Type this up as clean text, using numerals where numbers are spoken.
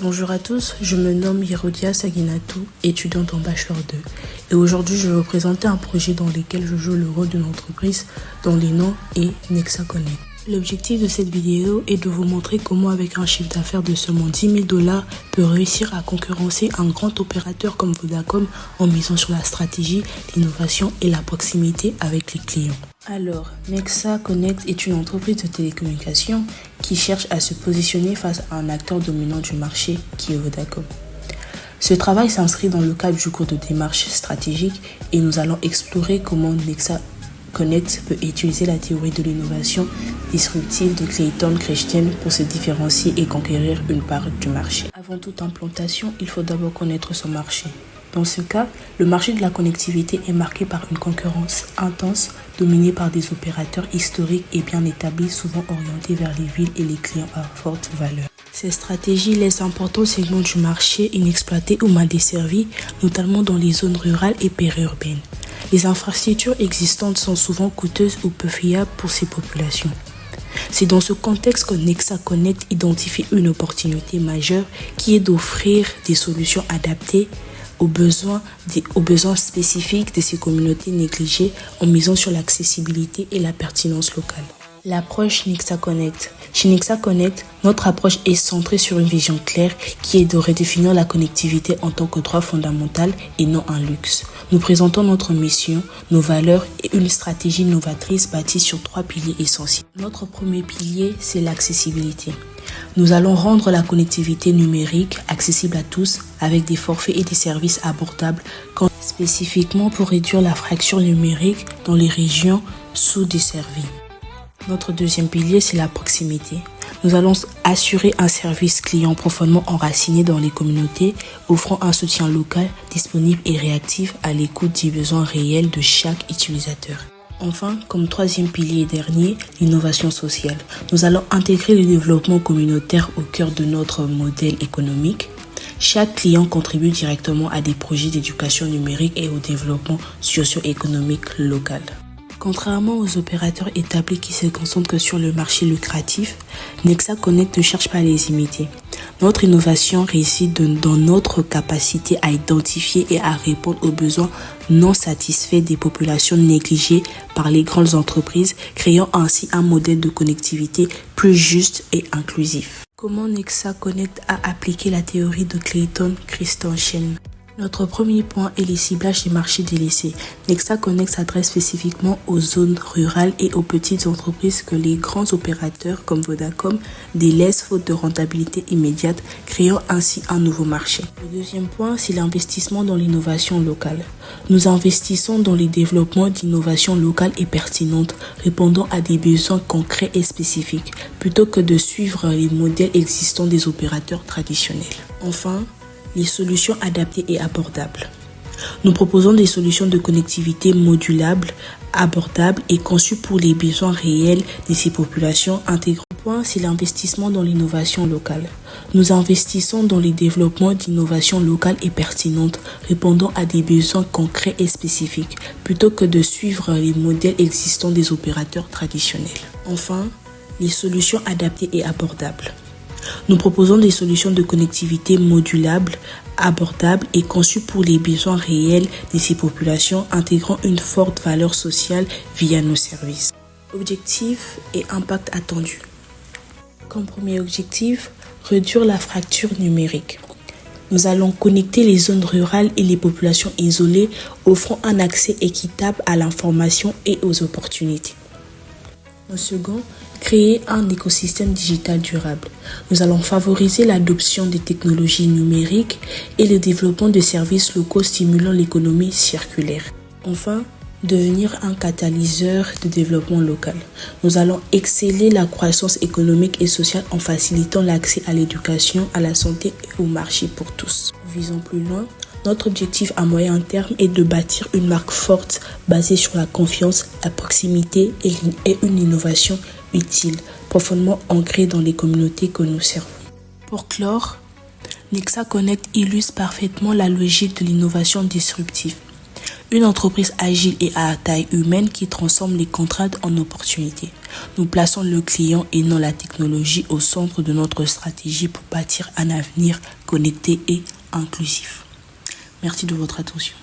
Bonjour à tous, je me nomme Yerodia Saginatou, étudiante en Bachelor 2. Et aujourd'hui, je vais vous présenter un projet dans lequel je joue le rôle d'une entreprise dont le nom est Nexa Connect. L'objectif de cette vidéo est de vous montrer comment avec un chiffre d'affaires de seulement 10 000 $ peut réussir à concurrencer un grand opérateur comme Vodacom en misant sur la stratégie, l'innovation et la proximité avec les clients. Alors, Nexa Connect est une entreprise de télécommunications qui cherche à se positionner face à un acteur dominant du marché qui est Vodacom. Ce travail s'inscrit dans le cadre du cours de démarche stratégique et nous allons explorer comment Nexa Connect peut utiliser la théorie de l'innovation disruptive de Clayton Christensen pour se différencier et conquérir une part du marché. Avant toute implantation, il faut d'abord connaître son marché. Dans ce cas, le marché de la connectivité est marqué par une concurrence intense dominée par des opérateurs historiques et bien établis, souvent orientés vers les villes et les clients à forte valeur. Ces stratégies laissent un important segment du marché inexploité ou mal desservi, notamment dans les zones rurales et périurbaines. Les infrastructures existantes sont souvent coûteuses ou peu fiables pour ces populations. C'est dans ce contexte que Nexa Connect identifie une opportunité majeure qui est d'offrir des solutions adaptées aux besoins spécifiques de ces communautés négligées en misant sur l'accessibilité et la pertinence locale. L'approche Nexa Connect. Chez Nexa Connect, notre approche est centrée sur une vision claire qui est de redéfinir la connectivité en tant que droit fondamental et non un luxe. Nous présentons notre mission, nos valeurs et une stratégie novatrice bâtie sur 3 piliers essentiels. Notre premier pilier, c'est l'accessibilité. Nous allons rendre la connectivité numérique accessible à tous avec des forfaits et des services abordables spécifiquement pour réduire la fracture numérique dans les régions sous-desservies. Notre deuxième pilier, c'est la proximité. Nous allons assurer un service client profondément enraciné dans les communautés, offrant un soutien local, disponible et réactif à l'écoute des besoins réels de chaque utilisateur. Enfin, comme troisième pilier et dernier, l'innovation sociale. Nous allons intégrer le développement communautaire au cœur de notre modèle économique. Chaque client contribue directement à des projets d'éducation numérique et au développement socio-économique local. Contrairement aux opérateurs établis qui se concentrent que sur le marché lucratif, Nexa Connect ne cherche pas à les imiter. Notre innovation réside dans notre capacité à identifier et à répondre aux besoins non satisfaits des populations négligées par les grandes entreprises, créant ainsi un modèle de connectivité plus juste et inclusif. Comment Nexa Connect a appliqué la théorie de Clayton Christensen? Notre premier point est les ciblages des marchés délaissés. Nexa Connect s'adresse spécifiquement aux zones rurales et aux petites entreprises que les grands opérateurs comme Vodacom délaissent faute de rentabilité immédiate, créant ainsi un nouveau marché. Le deuxième point, c'est l'investissement dans l'innovation locale. Nous investissons dans le développement d'innovations locales et pertinentes, répondant à des besoins concrets et spécifiques, plutôt que de suivre les modèles existants des opérateurs traditionnels. Enfin, les solutions adaptées et abordables. Nous proposons des solutions de connectivité modulables, abordables et conçues pour les besoins réels de ces populations intégrées. Le point, c'est l'investissement dans l'innovation locale. Nous investissons dans le développement d'innovations locales et pertinentes, répondant à des besoins concrets et spécifiques, plutôt que de suivre les modèles existants des opérateurs traditionnels. Enfin, les solutions adaptées et abordables. Nous proposons des solutions de connectivité modulables, abordables et conçues pour les besoins réels de ces populations, intégrant une forte valeur sociale via nos services. Objectifs et impact attendu. Comme premier objectif, réduire la fracture numérique. Nous allons connecter les zones rurales et les populations isolées, offrant un accès équitable à l'information et aux opportunités. En second, créer un écosystème digital durable. Nous allons favoriser l'adoption des technologies numériques et le développement de services locaux stimulant l'économie circulaire. Enfin, devenir un catalyseur de développement local. Nous allons exceller la croissance économique et sociale en facilitant l'accès à l'éducation, à la santé et au marché pour tous. Visons plus loin. Notre objectif à moyen terme est de bâtir une marque forte basée sur la confiance, la proximité et une innovation utile, profondément ancrée dans les communautés que nous servons. Pour clore, Nexa Connect illustre parfaitement la logique de l'innovation disruptive. Une entreprise agile et à taille humaine qui transforme les contraintes en opportunités. Nous plaçons le client et non la technologie au centre de notre stratégie pour bâtir un avenir connecté et inclusif. Merci de votre attention.